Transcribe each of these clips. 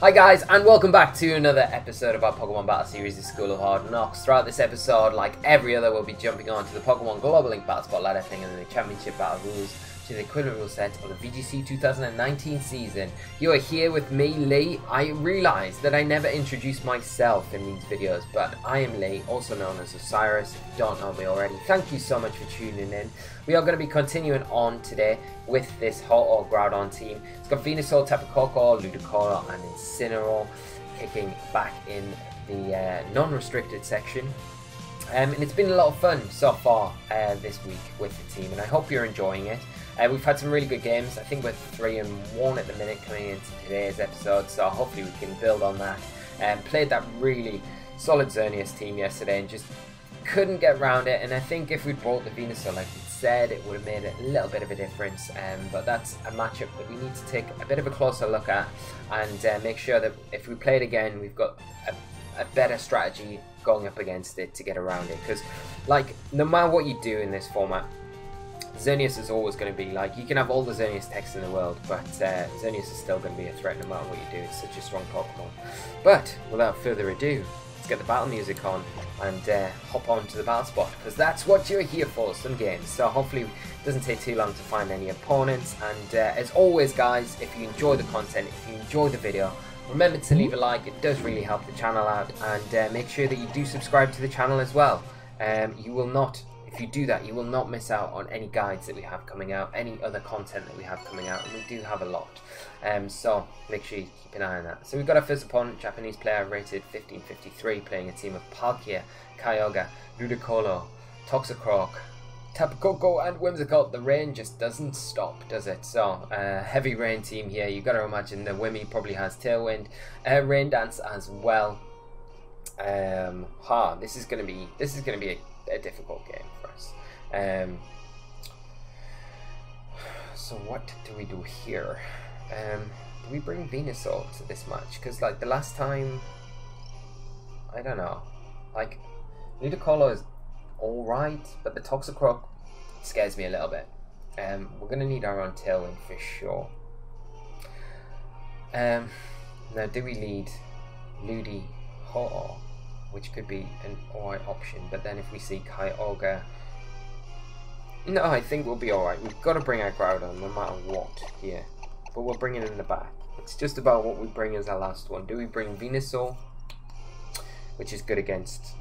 Hi guys, and welcome back to another episode of our Pokemon Battle Series, the School of Hard Knocks. Throughout this episode, like every other, we'll be jumping on to the Pokemon Global Link Battle Spot ladder thing and the Championship Battle rules to the equivalent rule set of the VGC 2019 season. You are here with me, Lee. I realised that I never introduced myself in these videos, but I am Lee, also known as Osiris. If you don't know me already, thank you so much for tuning in. We are going to be continuing on today with this Ho-Oh Groudon team. It's got Venusaur, Tapu Koko, Ludicolo and Incineroar kicking back in the non-restricted section. And it's been a lot of fun so far this week with the team, and I hope you're enjoying it. We've had some really good games. I think we're 3-1 at the minute coming into today's episode, so hopefully we can build on that. Played that really solid Xerneas team yesterday and just couldn't get around it, and I think if we'd brought the Venusaur like we said, it would have made a little bit of a difference, but that's a matchup that we need to take a bit of a closer look at and make sure that if we play it again, we've got a better strategy going up against it to get around it, because like no matter what you do in this format, Xerneas is always going to be like, you can have all the Xerneas text in the world, but Xerneas is still going to be a threat no matter what you do. It's such a strong Pokemon. But without further ado, let's get the battle music on and hop on to the battle spot, because that's what you're here for, some games. So hopefully it doesn't take too long to find any opponents, and as always guys, if you enjoy the content, if you enjoy the video, remember to leave a like. It does really help the channel out, and make sure that you do subscribe to the channel as well. You will not, if you do that, you will not miss out on any guides that we have coming out, any other content that we have coming out, and we do have a lot. So make sure you keep an eye on that. So we've got our first opponent, Japanese player rated 1553, playing a team of Palkia, Kyogre, Ludicolo, Toxicroak, Tapu Koko and Whimsicott. The rain just doesn't stop, does it? So heavy rain team here. You got to imagine the Wimmy probably has Tailwind, Rain Dance as well. This is gonna be a difficult game for us. So what do we do here? Do we bring Venusaur to this match? Because like the last time, I don't know. Like Ludicolo is alright, but the Toxicroak scares me a little bit. We're gonna need our own Tailwind for sure. Now do we lead Ludi Ho-Oh, which could be an alright option, but then if we see Kyogre, no, I think we'll be alright. We've got to bring our Groudon no matter what here, but we'll bring it in the back. It's just about what we bring as our last one. Do we bring Venusaur, which is good against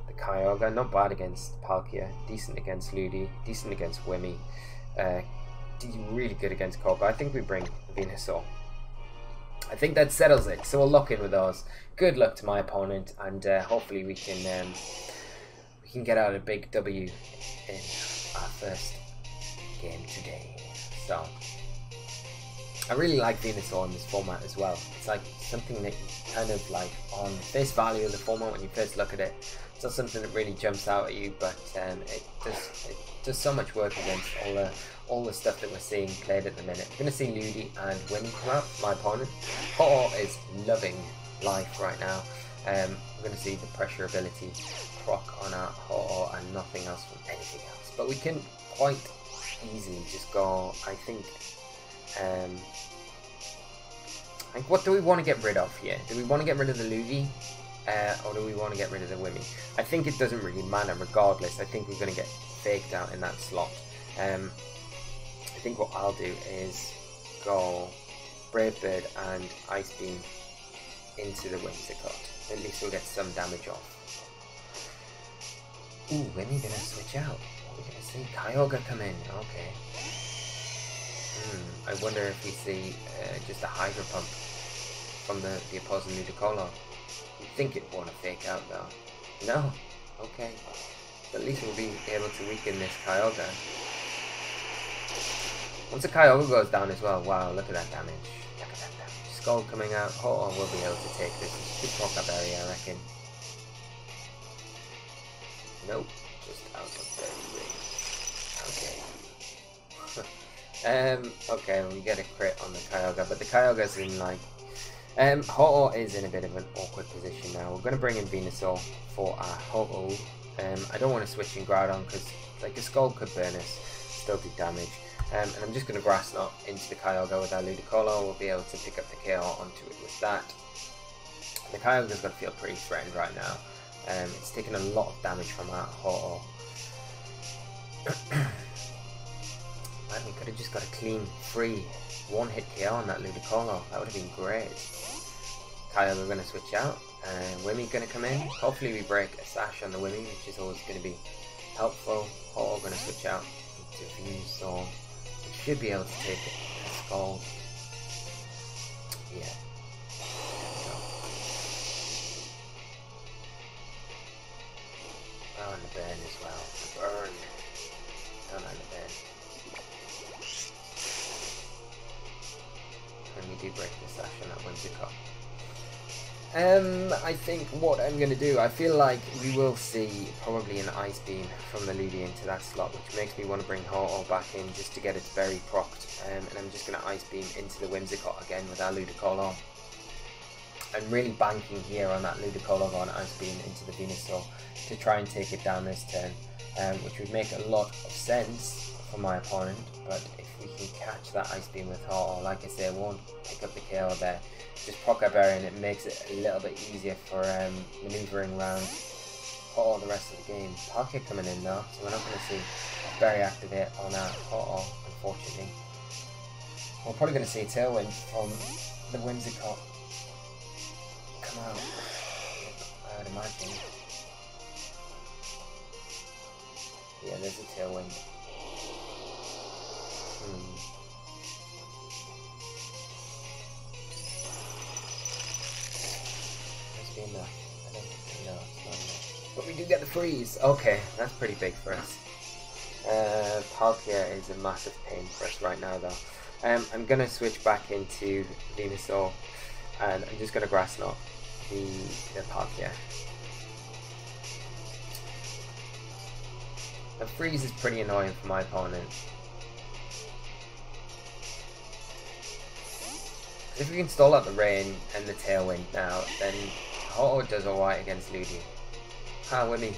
the Kyogre, not bad against Palkia, decent against Ludi, decent against Wimmy, really good against Koko. I think we bring Venusaur. I think that settles it, so we'll lock in with those. Good luck to my opponent, and hopefully we can get out a big W in our first game today. So I really like Venusaur in this format as well. It's like something that you kind of like on face value of the format when you first look at it. It's not something that really jumps out at you, but it does so much work against all the stuff that we're seeing played at the minute. We're going to see Ludi and Wimmy come out, my opponent. Ho-Oh is loving life right now. We're going to see the pressure ability proc on our Ho-Oh and nothing else from anything else. But we can quite easily just go, I think, like what do we want to get rid of here? Do we want to get rid of the Ludi? Or do we want to get rid of the Wimmy? I think it doesn't really matter regardless. I think we're going to get faked out in that slot. I think what I'll do is go Brave Bird and Ice Beam into the Whimsicott. At least we'll get some damage off. Ooh, Wimmy gonna switch out. What are we gonna see? Kyogre come in. Okay. I wonder if we see just a Hydro Pump from the opposing Ludicolo. I think it won't fake out though. No. Okay. But at least we'll be able to weaken this Kyogre. Once the Kyogre goes down as well, wow, look at that damage. Look at that damage. Skull coming out. Oh, we'll be able to take this. Good Poké Berry, I reckon. Nope. Just out of the range. Okay. Okay, we get a crit on the Kyogre, but the Kyogre's in like... Ho-Oh is in a bit of an awkward position now. We're going to bring in Venusaur for our Ho-Oh. I don't want to switch in Groudon because like a Skull could burn us, still do damage. And I'm just going to Grass Knot into the Kyogre with our Ludicolo. We'll be able to pick up the KO onto it with that. The Kyogre's got to feel pretty threatened right now. It's taking a lot of damage from our Ho-Oh. Man, we could have just got a clean, free one-hit KO on that Ludicolo. That would have been great. Kyogre going to switch out. Wimmy going to come in. Hopefully we break a Sash on the Wimmy, which is always going to be helpful. Ho-Oh going to switch out into Venusaur. We should be able to take a Scald. Yeah. Oh, and the burn as well. The burn. Down on the burn. And we do break the Sash on that Whimsicott. I think what I'm going to do, I feel like we will see probably an Ice Beam from the Ludi into that slot, which makes me want to bring Ho-Oh back in just to get its berry procced. And I'm just going to Ice Beam into the Whimsicott again with our Ludicolo. I'm really banking here on that Ludicolo going Ice Beam into the Venusaur to try and take it down this turn, which would make a lot of sense for my opponent. But if we can catch that Ice Beam with Ho-Oh, like I say, it won't pick up the KO there. Just proc our berry and it makes it a little bit easier for manoeuvring around Ho-Oh the rest of the game. PALKIA coming in though, so we're not going to see berry activate on our Ho-Oh, unfortunately. We're probably going to see a Tailwind from the Whimsicott come out, I would imagine. Yeah, there's a Tailwind. Enough. I don't think no, it's not enough. But we do get the freeze. Okay, that's pretty big for us. Palkia is a massive pain for us right now though. I'm going to switch back into Venusaur and I'm just going to Grass Knot the Palkia. The freeze is pretty annoying for my opponent. If we can stall out the rain and the Tailwind now, then Ho-Oh does alright against Ludi. Wimmy.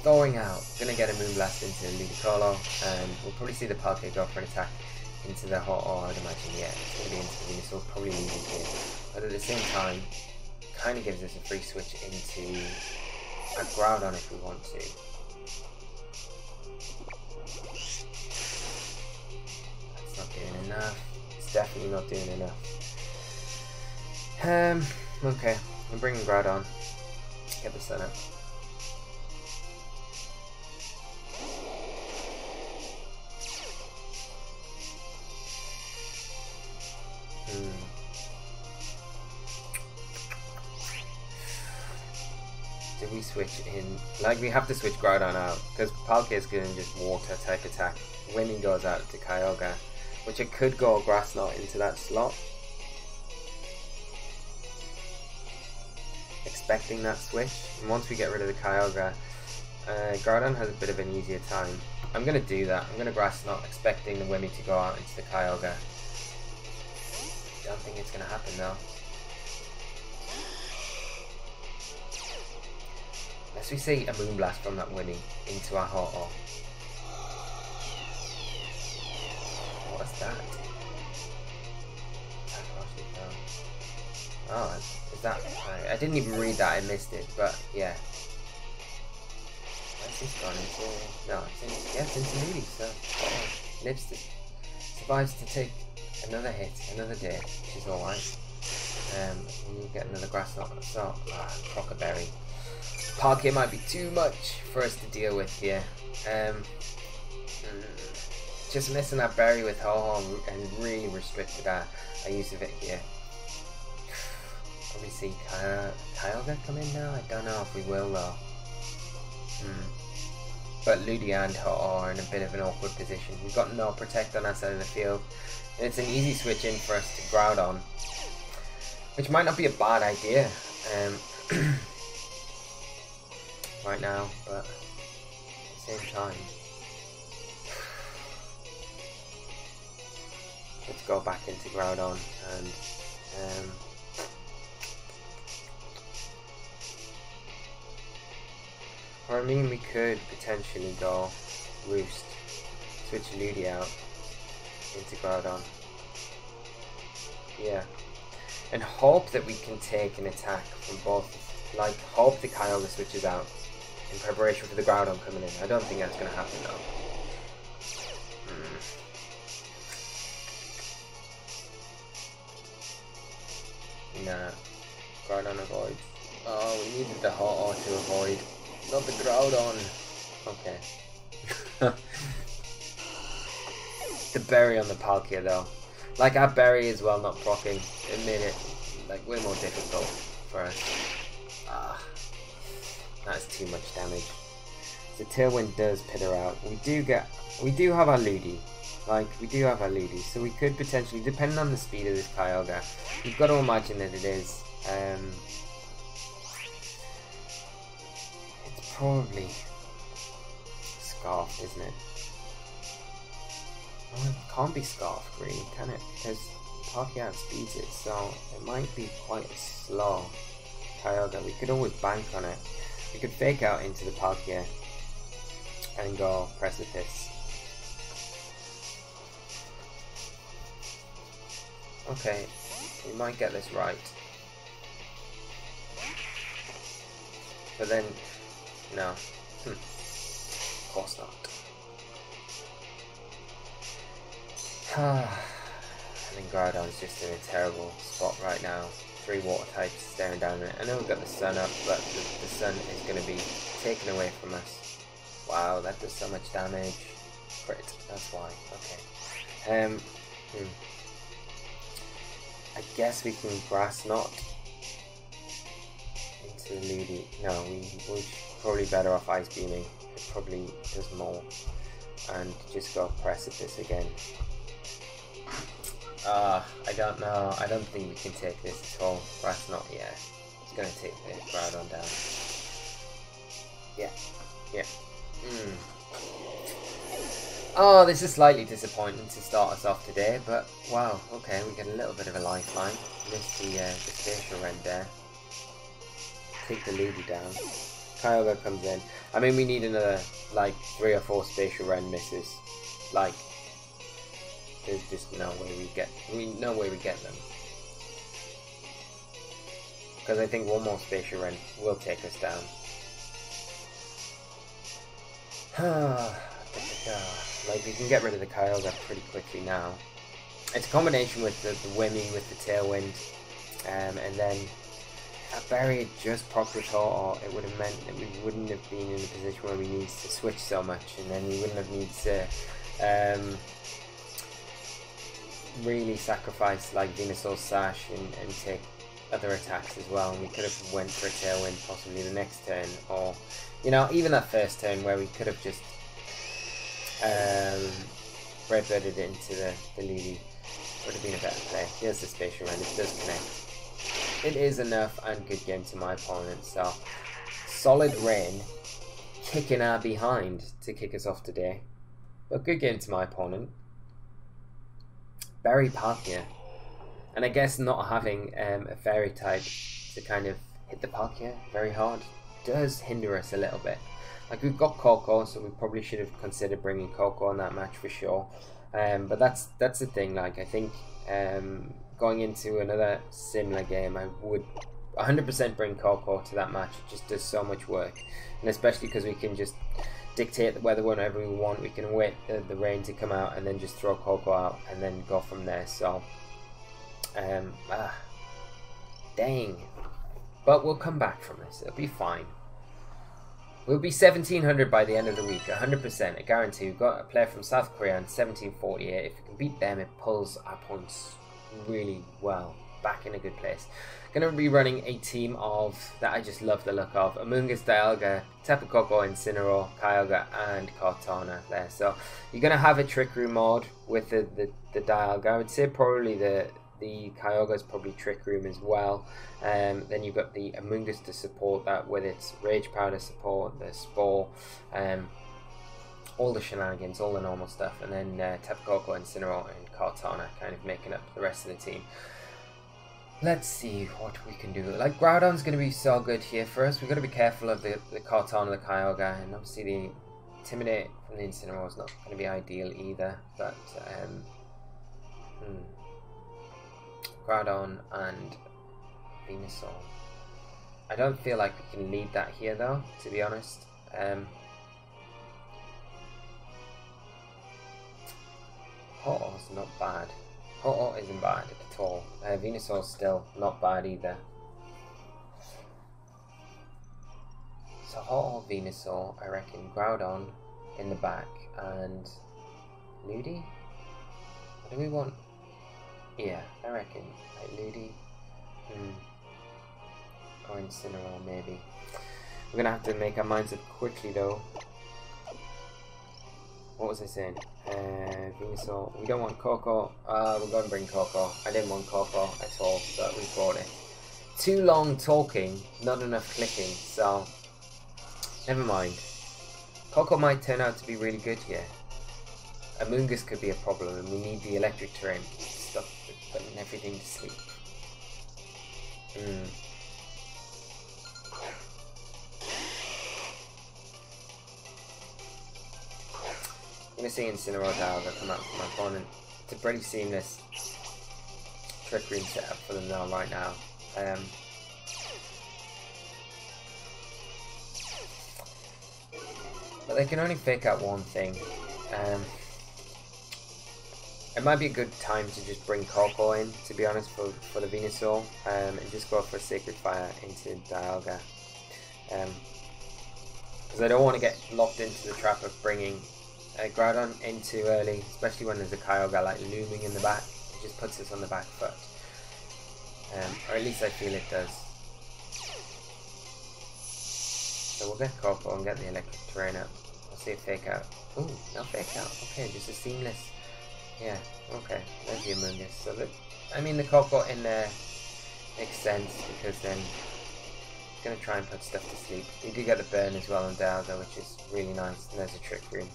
Going out. Gonna get a Moonblast into Ludicolo, and we'll probably see the Palkia go for an attack into the Ho-Oh, I would imagine. Yeah, it's gonna be into the Venusaur, probably losing here. But at the same time, kind of gives us a free switch into a Groudon if we want to. That's not doing enough. It's definitely not doing enough. Okay, I'm bringing Groudon. Get the sun up. Do we switch in? Like, we have to switch Groudon out because Palkia is going to just water type attack. Winning goes out to Kyogre, which I could go Grass Knot into that slot. Expecting that switch, and once we get rid of the Kyogre, Groudon has a bit of an easier time. I'm going to do that. I'm going to Grass Knot, expecting the Wimmy to go out into the Kyogre. Don't think it's going to happen though. Unless we see a Moonblast from that Wimmy into our Ho-Oh. What's that? Oh, is that? I didn't even read that. I missed it. But yeah. Where's this gone into? No, it's in, yeah, it's into Ludi. So lives to survives to take another hit, another day, which is all right. We'll get another Grass Knot. So Crockerberry. Palkia might be too much for us to deal with here. Just missing that berry with Ho-Oh and really restricted our use of it here. Probably see Kyogre come in now? I don't know if we will though. But Ludi and Ho-Oh are in a bit of an awkward position. We've got no Protect on our side of the field. And it's an easy switch in for us to Groudon, which might not be a bad idea right now, but at the same time. Let's go back into Groudon and or I mean we could potentially go Roost. switch Ludi out into Groudon. Yeah. And hope that we can take an attack from both. Like, hope the Kyogre switches out in preparation for the Groudon coming in. I don't think that's going to happen though. Nah. Groudon avoid. Oh, we needed the Ho-Oh to avoid. Not the Groudon. Okay. The berry on the Palkia though. Like, our berry as well not proccing. It made it like way more difficult for us. That's too much damage. The Tailwind does pitter out. We do have our Ludi. Like, we do have our Ludi. So we could potentially, depending on the speed of this Kyogre, you've got to imagine that it is. It's probably Scarf, isn't it? Oh, it can't be Scarf, really, can it? Because Palkia outspeeds it, so it might be quite a slow Kyogre. We could always bank on it. We could fake out into the Palkia and go Precipice. Okay, we might get this right. But then, no. Of course not. I think Groudon's just in a terrible spot right now. 3 water types staring down at it. I know we've got the sun up, but the sun is going to be taken away from us. Wow, that does so much damage. Crit, that's why. Okay. I guess we can Grass Knot into Ludi. No, we're probably better off Ice Beaming. It probably does more. And just go Precipice again. I don't know. I don't think we can take this at all. Grass Knot, yeah. It's going to take the Groudon down. Yeah. Yeah. Oh, this is slightly disappointing to start us off today, but wow, okay, we get a little bit of a lifeline. Missed the Spatial Rend there. Take the Ludi down. Kyogre comes in. I mean, we need another, like, 3 or 4 Spatial Rend misses. Like, there's just no way we get them. Because I think one more Spatial Rend will take us down. Like, we can get rid of the Kyogre pretty quickly now. It's a combination with the Wimmy, with the Tailwind, and then that Berry just proc with Ho-Oh. It would have meant that we wouldn't have been in a position where we needed to switch so much, and then we wouldn't have needed to really sacrifice like Venusaur's Sash and take other attacks as well. And we could have went for a Tailwind possibly the next turn, or you know, even that first turn where we could have just red-blooded it into the Ludi. Would have been a better play. Here's the Spatial Rend, it does connect. It is enough and good game to my opponent, so solid rain kicking our behind to kick us off today. But good game to my opponent. Very Palkia. And I guess not having a fairy type to kind of hit the Palkia very hard does hinder us a little bit. Like, we've got Coco, so we probably should have considered bringing Coco on that match for sure. But that's the thing. Like, I think going into another similar game, I would 100% bring Coco to that match. It just does so much work, and especially because we can just dictate the weather whenever we want. We can wait the rain to come out and then just throw Coco out and then go from there. So, dang. But we'll come back from this. It'll be fine. We'll be 1700 by the end of the week, 100%, I guarantee. We've got a player from South Korea in 1748. If we can beat them, it pulls our points really well, back in a good place. Going to be running a team of, that I just love the look of, Amoonguss, Dialga, Tapu Koko, Incineroar, Kyogre, and Kartana there. So you're going to have a Trick Room mode with the Dialga. I would say probably the Kyogre is probably Trick Room as well. Then you've got the Amoonguss to support that with its Rage Powder support, the Spore, all the shenanigans, all the normal stuff, and then Tapu Koko, Incineroar, and Kartana kind of making up the rest of the team. Let's see what we can do. Like, Groudon's going to be so good here for us. We've got to be careful of the Kartana, the Kyogre, and obviously Intimidate from the Incineroar is not going to be ideal either, but Groudon and Venusaur. I don't feel like we can lead that here though, to be honest. Ho-Oh's not bad. Ho-Oh isn't bad at all. Venusaur's still not bad either. So Ho-Oh, Venusaur, I reckon Groudon in the back, and Ludi? What do we want? Yeah, I reckon. Like Ludi. Or Incineroar maybe. We're gonna have to make our minds up quickly though. What was I saying? Venusaur. We don't want Coco. We're going to bring Coco. I didn't want Coco at all, but we brought it. Too long talking, not enough clicking, so never mind. Coco might turn out to be really good here. Amoonguss could be a problem, and we need the electric terrain stuff with putting everything to sleep. I'm going to see Incineroar Dialga come out from my opponent. It's a pretty seamless trick room setup for them now, right now. But they can only fake out one thing. It might be a good time to just bring Coco in, to be honest, for the Venusaur, and just go for Sacred Fire into Dialga. Because I don't want to get locked into the trap of bringing Groudon in too early, especially when there's a Kyogre like looming in the back. It just puts us on the back foot. Or at least I feel it does. So we'll get Coco and get the electric terrain up. We'll see a fake out. Ooh, no fake out. Okay, just a seamless. Yeah, okay. There's the Amoonguss. So I mean the Coco in there makes sense because then it's going to try and put stuff to sleep. You do get the burn as well on Dialga, which is really nice. And there's a trick room.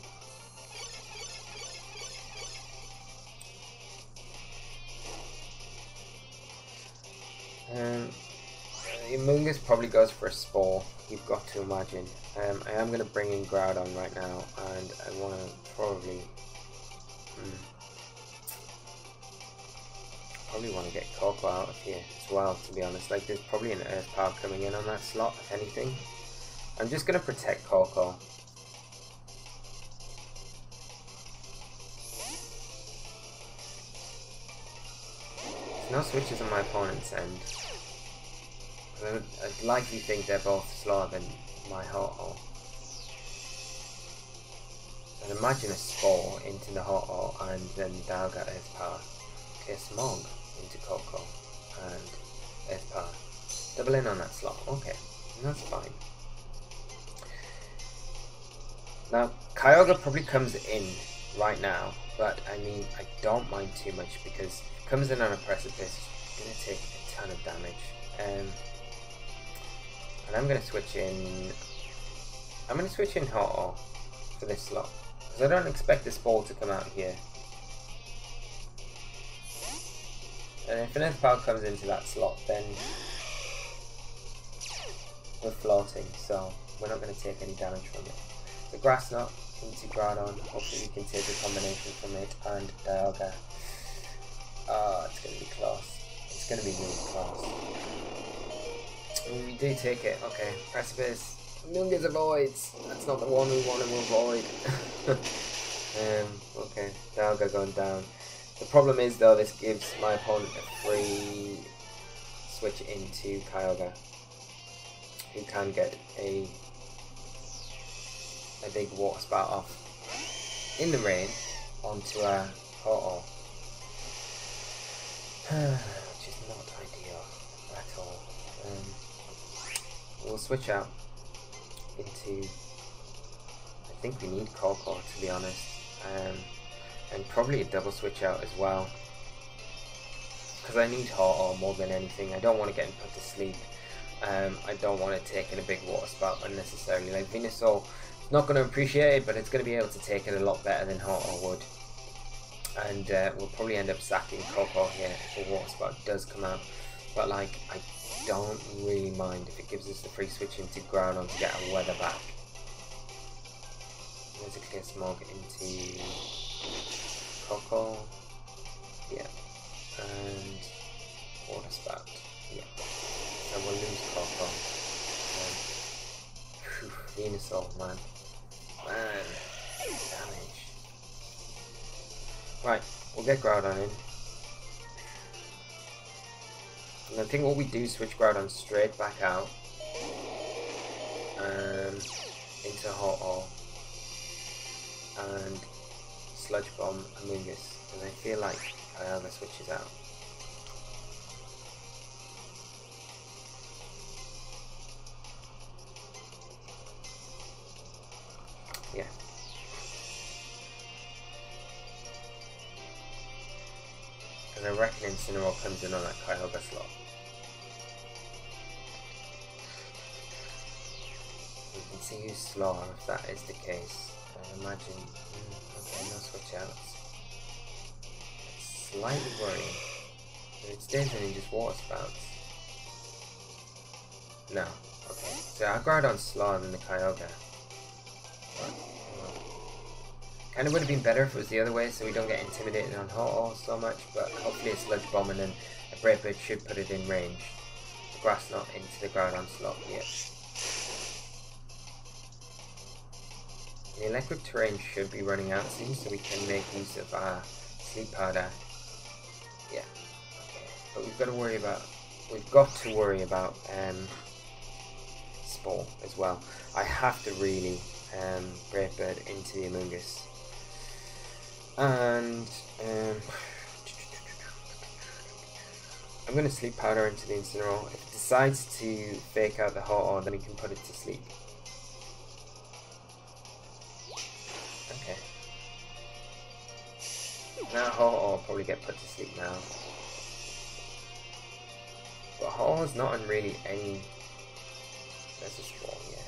The Amoonguss probably goes for a Spore, you've got to imagine. I am going to bring in Groudon right now, and I want to probably want to get Coco out of here as well, to be honest. Like, there's probably an Earth Power coming in on that slot, if anything. I'm just going to protect Coco. There's no switches on my opponent's end. I'd likely think they're both slower than my Ho-Oh. I'd imagine a Spore into the Ho-Oh and then Dialga Earth Power. Okay, Smog into Coco and Earth Power. Double in on that slot. Okay, that's fine. Now, Kyogre probably comes in right now, but I mean, I don't mind too much because if it comes in on a precipice, it's going to take a ton of damage. And I'm going to switch in. I'm going to switch in Ho-Oh for this slot because I don't expect this ball to come out here. And if an Earth Power comes into that slot, then we're floating, so we're not going to take any damage from it. The Grass Knot into Groudon. Hopefully we can take a combination from it and Dialga. It's going to be close. It's going to be really close. We do take it. Okay, Precipice. Amoonguss avoids. That's not the one we want to avoid. Okay, Dialga going down. The problem is though, this gives my opponent a free switch into Kyogre, who can get a big water spout off in the rain onto a Ho-Oh. Which is not ideal at all. We'll switch out into, I think we need Coco, to be honest, and probably a double switch out as well, because I need Ho-Oh more than anything. I don't want to get him put to sleep. I don't want to take in a big water spout unnecessarily. Like, Venusaur is not going to appreciate it, but it's going to be able to take it a lot better than Ho-Oh would. And we'll probably end up sacking Coco here if a water spout does come out. But like, I don't really mind if it gives us the free switch into Groudon to get our weather back. There's a clear smog into Coco. Yeah. And water spout. Yeah. So we'll lose Coco. Venusaur, man. Damage. Right, we'll get Groudon in. And I think what we do is switch Groudon straight back out. Into Ho-Oh. And Sludge Bomb Amoonguss. And I feel like Kyogre switches out. Yeah. And I reckon Incineroar comes in on that Kyogre slot. We can see who's slower if that is the case. I imagine. Okay, no switch outs. It's slightly worrying. If it stays in just water spouts. No. Okay. So our Groudon's slower than the Kyogre. Kind of would have been better if it was the other way, so we don't get intimidated on Ho-Oh so much, but hopefully a Sludge Bomb and then a Brave Bird should put it in range. The Grass Knot into the Groudon slot, yeah. The electric terrain should be running out soon, so we can make use of our Sleep Powder. Yeah, okay. But we've got to worry about Spore as well. I have to really Brave Bird into the Amoonguss. And I'm going to Sleep Powder into the Incineroar. If it decides to fake out the Ho-Oh, then we can put it to sleep. Okay. Now Ho-Oh will probably get put to sleep now. But Ho-Oh's not in really any... There's a Spore, yeah.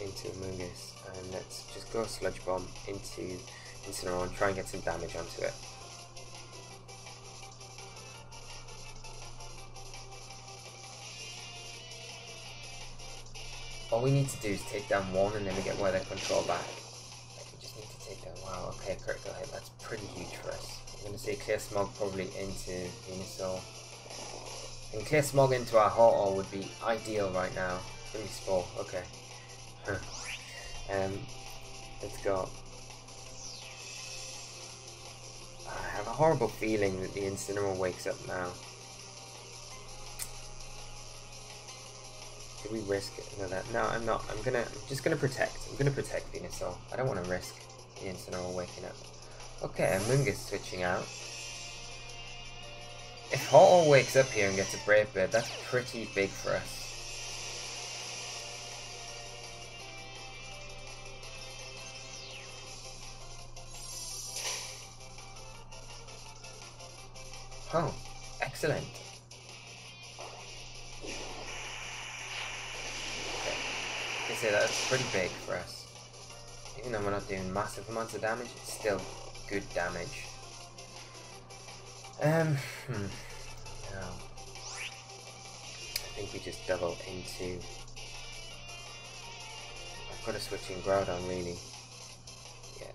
Into Amoonguss, and let's just go Sludge Bomb into Incineroar and try and get some damage onto it. All we need to do is take down one and then we get weather control back. Like, we just need to take down, wow, okay, critical hit, that's pretty huge for us. I'm going to say Clear Smog probably into Venusaur. And Clear Smog into our Ho-Oh would be ideal right now. It's going to be Spore, okay. Let's go. I have a horrible feeling that the Incineroar wakes up now. Do we risk it? No, I'm not. I'm just gonna protect. I'm gonna protect Venusaur. I don't want to risk the Incineroar waking up. Okay, Amoonguss switching out. If Ho-Oh wakes up here and gets a Brave Bird, that's pretty big for us. Oh, excellent. Okay. I say that's pretty big for us. Even though we're not doing massive amounts of damage, it's still good damage. No. I think we just double into... I've got to switch in Groudon, really. Yeah.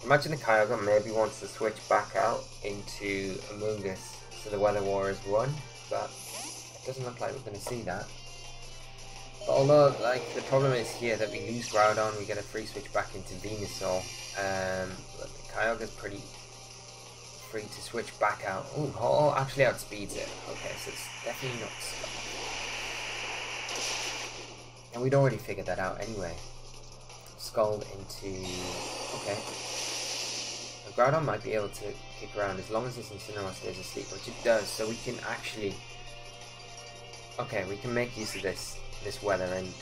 Imagine the Kyogre maybe wants to switch back out into Amoonguss so the Weather Warriors run, but it doesn't look like we're going to see that. But although, like, the problem is here that we lose Groudon, we get a free switch back into Venusaur. But the Kyogre's pretty free to switch back out. Ooh, Ho-Oh actually outspeeds it. Okay, so it's definitely not stuck. And we'd already figured that out anyway. Scald into... Okay. Groudon might be able to kick around as long as this Incineroar stays asleep, which it does, so we can actually... Okay, we can make use of this weather, and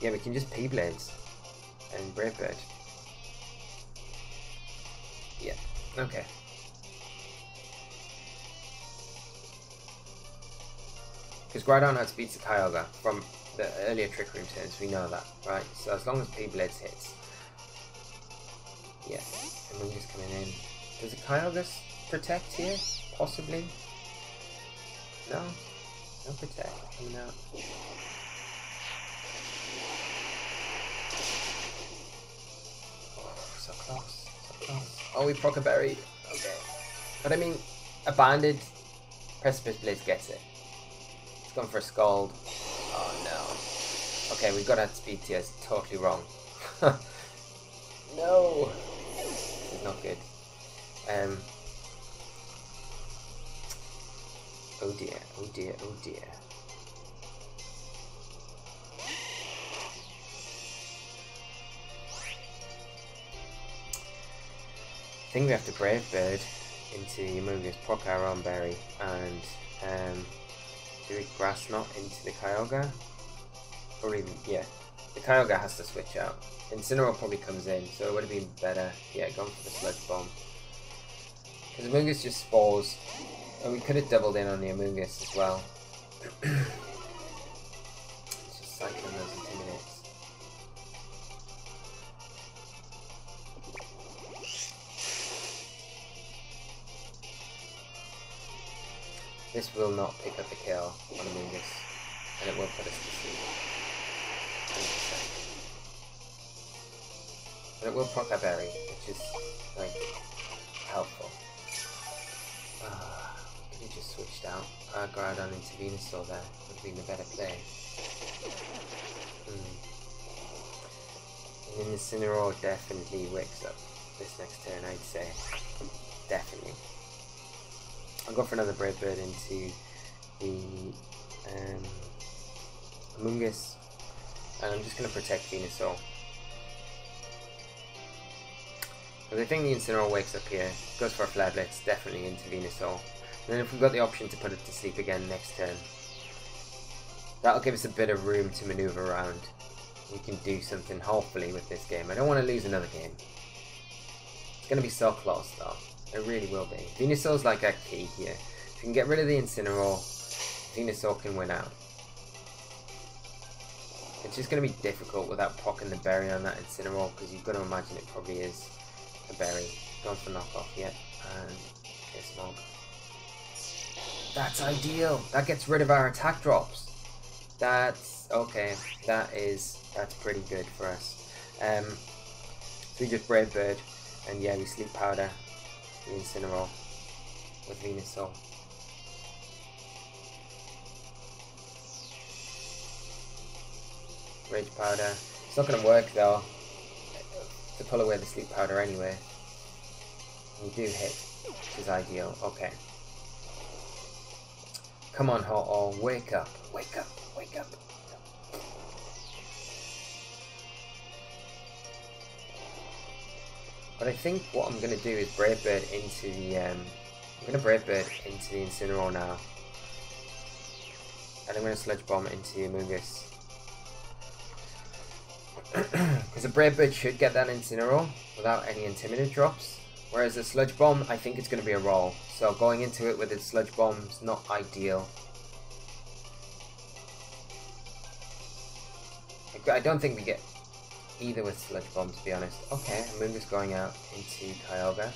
yeah, we can just P-Blades and Brave Bird. Yeah, okay. Because Groudon outspeeds the Kyogre from the earlier Trick Room turns, we know that, right? So as long as P-Blitz hits. Yeah, Amoonguss coming in. Does a Kyogre protect here? Possibly? No? No protect coming out. Oh, so close, so close. Oh, we proc a berry. Okay. But I mean, a banded Precipice Blitz gets it. It's gone for a Scald. Oh no. Okay, we've got that speed tier. It's totally wrong. No! This is not good. Oh dear, oh dear, oh dear. I think we have to Brave Bird into Amoonguss, proc our own berry, and do a Grass Knot into the Kyogre. Probably, yeah. The Kyogre has to switch out. Incineroar probably comes in, so it would have been better, yeah, going for the Sludge Bomb. Because Amoonguss just spores, and we could have doubled in on the Amoonguss as well. It's just cycling those Intimidates. This will not pick up the kill on Amoonguss, and it will put us to sleep. 100%. But it will proc our berry, which is, like, helpful. Could have just switched out Groudon into Venusaur there. Would have been a better play. And then Incineroar definitely wakes up this next turn, I'd say. Definitely. I'll go for another Brave Bird into the Amoonguss. And I'm just going to protect Venusaur. Because I think the Incineroar wakes up here, goes for a Flare Blitz, definitely into Venusaur. And then if we've got the option to put it to sleep again next turn, that'll give us a bit of room to maneuver around. We can do something, hopefully, with this game. I don't want to lose another game. It's going to be so close, though. It really will be. Venusaur's like a key here. If you can get rid of the Incineroar, Venusaur can win out. It's just going to be difficult without proccing the berry on that Incineroar, because you've got to imagine it probably is a berry. Going for knockoff yet, and okay, Smoke. That's ideal. That gets rid of our attack drops. That's okay. That's pretty good for us. So we just Brave Bird, and yeah, we Sleep Powder the Incineroar with Venusaur. Rage Powder. It's not going to work though to pull away the Sleep Powder anyway. We do hit, which is ideal. Okay. Come on, Ho-Oh, wake up, wake up, wake up. But I think what I'm going to do is Brave Bird into the, I'm going to Brave Bird into the Incineroar now. And I'm going to Sludge Bomb into the Amoonguss. Because a Brave Bird should get that Incineroar without any Intimidate drops. Whereas a Sludge Bomb, I think it's going to be a roll. So going into it with a Sludge Bomb is not ideal. I don't think we get either with Sludge Bomb, to be honest. Okay, Amoonguss going out into Kyogre.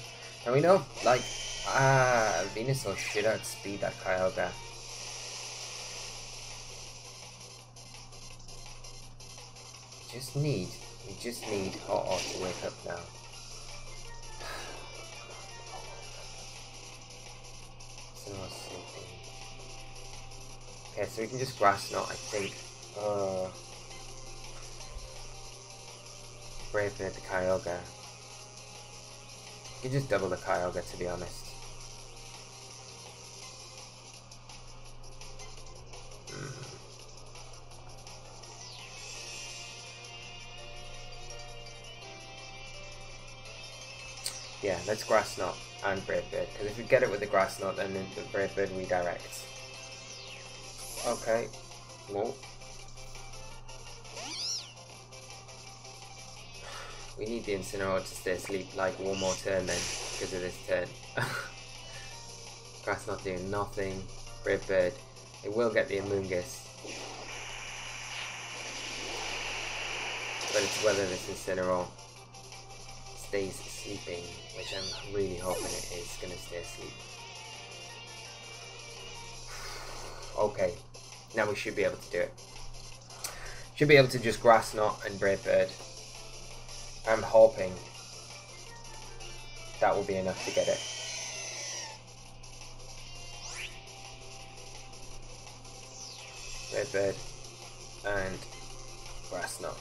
And we know, like, Venusaur should outspeed that Kyogre. We just need Ho-Oh to wake up now. Okay, so we can just Grass Knot, I think. Brave Bird the Kyogre. You can just double the Kyogre, to be honest. Yeah, let's Grass Knot and Brave Bird, because if we get it with the Grass Knot, then the Brave Bird redirects. Okay. Whoa. We need the Incineroar to stay asleep like one more turn then, because of this turn. Grass Knot doing nothing. Brave Bird. It will get the Amoonguss. but it's whether this Incineroar stays sleeping, which I'm really hoping it is going to stay asleep. Okay, now we should be able to do it. Should be able to just Grass Knot and Brave Bird. I'm hoping that will be enough to get it. Brave Bird and Grass Knot.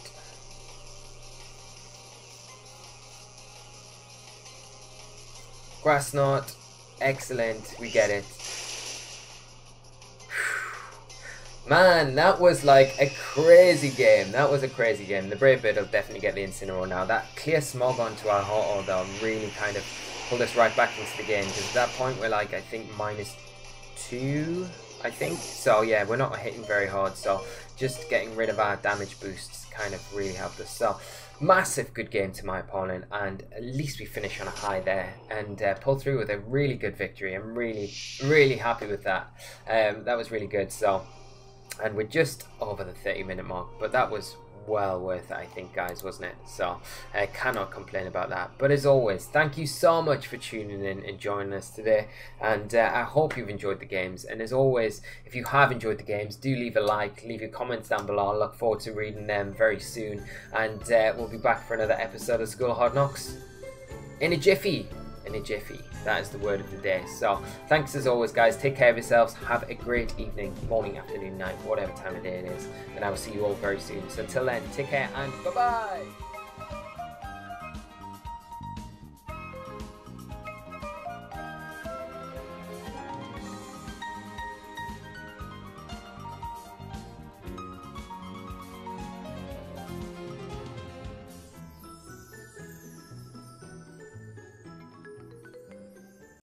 Grass Knot, excellent, we get it. Man, that was like a crazy game. That was a crazy game. The Brave Bird will definitely get the Incineroar now. That clear Smog onto our Ho-Oh though really kind of pulled us right back into the game, because at that point we're like, I think -2, I think. So yeah, we're not hitting very hard, so just getting rid of our damage boosts kind of really helped us. So massive good game to my opponent, and at least we finish on a high there and pull through with a really good victory. I'm really happy with that. That was really good. So, and we're just over the 30-minute mark, but that was well worth it, I think, guys, wasn't it? So I cannot complain about that. But as always, thank you so much for tuning in and joining us today, and I hope you've enjoyed the games. And as always, if you have enjoyed the games, do leave a like, leave your comments down below. I look forward to reading them very soon, and we'll be back for another episode of School of Hard Knocks in a jiffy. That is the word of the day. So thanks as always, guys. Take care of yourselves. Have a great evening, morning, afternoon, night, whatever time of day it is, and I will see you all very soon. So until then, take care and bye bye.